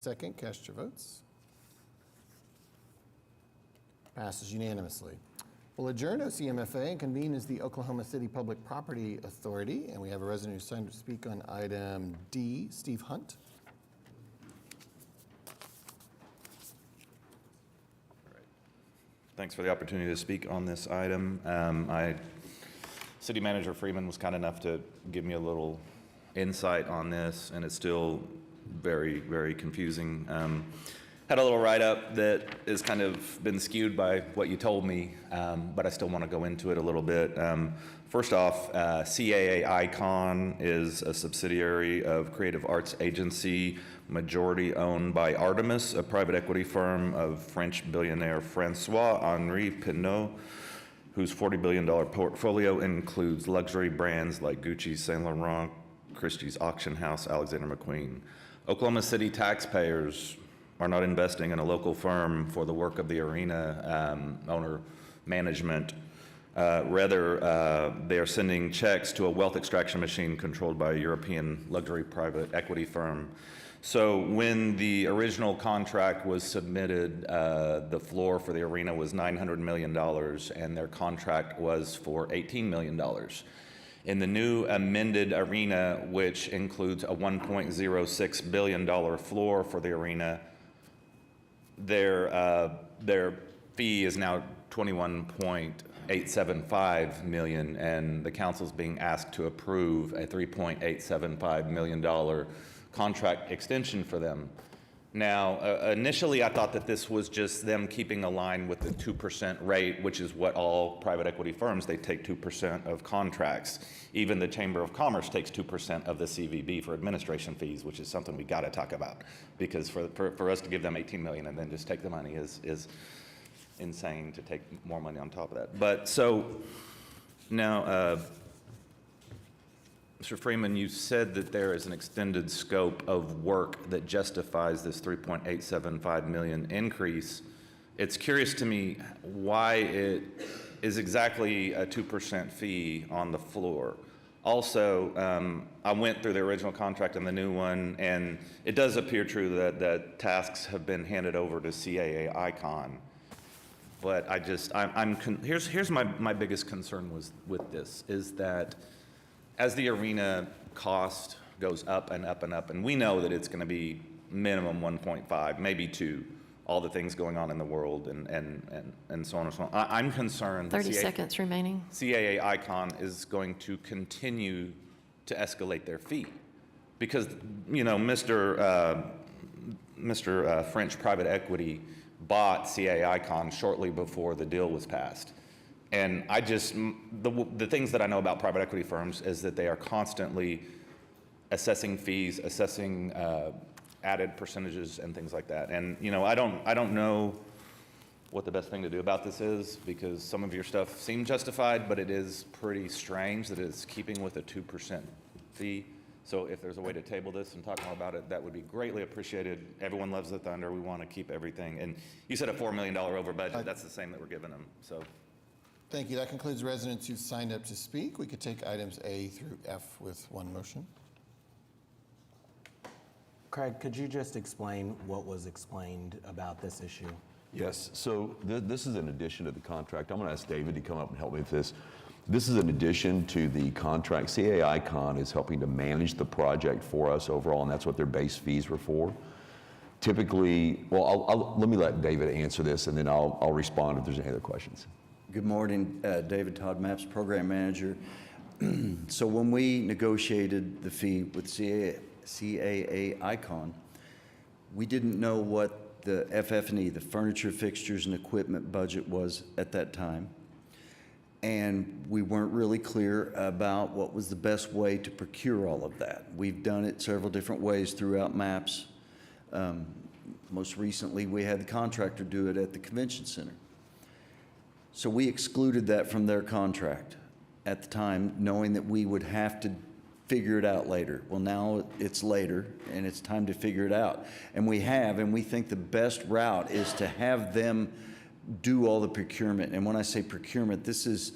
Second, cast your votes. Passes unanimously. We'll adjourn OCMFA and convene as the Oklahoma City Public Property Authority, and we have a resident who's signed to speak on item D, Steve Hunt. Thanks for the opportunity to speak on this item. City Manager Freeman was kind enough to give me a little insight on this, and it's still very, very confusing. Had a little write-up that has kind of been skewed by what you told me, but I still want to go into it a little bit. First off, CAA Icon is a subsidiary of Creative Arts Agency, majority owned by Artemis, a private equity firm of French billionaire Francois-Henri Pinault, whose $40 billion portfolio includes luxury brands like Gucci, Saint Laurent, Christie's Auction House, Alexander McQueen. Oklahoma City taxpayers are not investing in a local firm for the work of the arena owner management. Rather, they are sending checks to a wealth extraction machine controlled by a European luxury private equity firm. So when the original contract was submitted, the floor for the arena was $900 million, and their contract was for $18 million. In the new amended arena, which includes a $1.06 billion floor for the arena, their fee is now $21.875 million, and the council's being asked to approve a $3.875 million contract extension for them. Now, initially I thought that this was just them keeping a line with the 2% rate, which is what all private equity firms, they take 2% of contracts. Even the Chamber of Commerce takes 2% of the CVB for administration fees, which is something we gotta talk about. Because for us to give them 18 million and then just take the money is insane to take more money on top of that. But so, now, Mr. Freeman, you said that there is an extended scope of work that justifies this $3.875 million increase. It's curious to me why it is exactly a 2% fee on the floor. Also, I went through the original contract and the new one, and it does appear true that tasks have been handed over to CAA Icon. But here's my biggest concern with this, is that as the arena cost goes up and up and up, and we know that it's going to be minimum 1.5, maybe 2, all the things going on in the world and so on and so on. I'm concerned 30 seconds remaining. CAA Icon is going to continue to escalate their fee because, you know, Mr. French private equity bought CAA Icon shortly before the deal was passed. And the things that I know about private equity firms is that they are constantly assessing fees, assessing added percentages and things like that. And you know, I don't know what the best thing to do about this is, because some of your stuff seems justified, but it is pretty strange that it's keeping with a 2% fee. So if there's a way to table this and talk more about it, that would be greatly appreciated. Everyone loves the Thunder. We want to keep everything. And you said a $4 million over budget. That's the same that we're giving them. So. Thank you. That concludes residents who signed up to speak. We could take items A through F with one motion. Craig, could you just explain what was explained about this issue? Yes, so this is in addition to the contract. I'm going to ask David to come up and help me with this. This is in addition to the contract. CAA Icon is helping to manage the project for us overall, and that's what their base fees were for. Typically, well, let me let David answer this, and then I'll respond if there's any other questions. Good morning, David Todd Maps, Program Manager. So when we negotiated the fee with CAA Icon, we didn't know what the FF&E, the furniture, fixtures, and equipment budget was at that time. And we weren't really clear about what was the best way to procure all of that. We've done it several different ways throughout MAPS. Most recently, we had the contractor do it at the convention center. So we excluded that from their contract at the time, knowing that we would have to figure it out later. Well, now it's later, and it's time to figure it out. And we have, and we think the best route is to have them do all the procurement. And when I say procurement, this is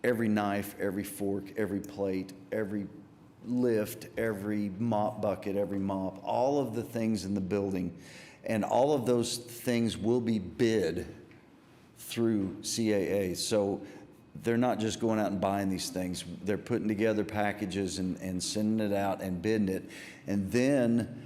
every knife, every fork, every plate, every lift, every mop bucket, every mop, all of the things in the building. And all of those things will be bid through CAA. So they're not just going out and buying these things. They're putting together packages and sending it out and bidding it. And then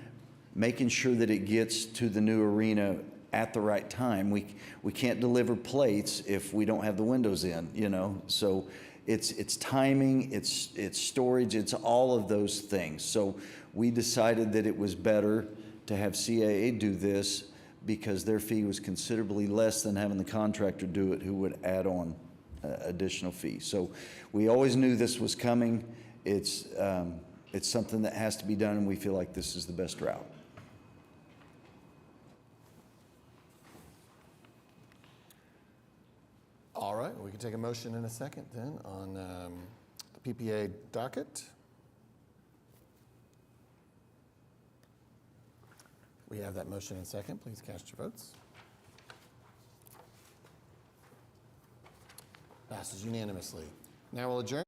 making sure that it gets to the new arena at the right time. We can't deliver plates if we don't have the windows in, you know? So it's timing, it's storage, it's all of those things. So we decided that it was better to have CAA do this because their fee was considerably less than having the contractor do it, who would add on additional fees. So we always knew this was coming. It's something that has to be done, and we feel like this is the best route. All right, we can take a motion in a second then on the PPA docket. We have that motion in second. Please cast your votes. Passes unanimously. Now we'll adjourn.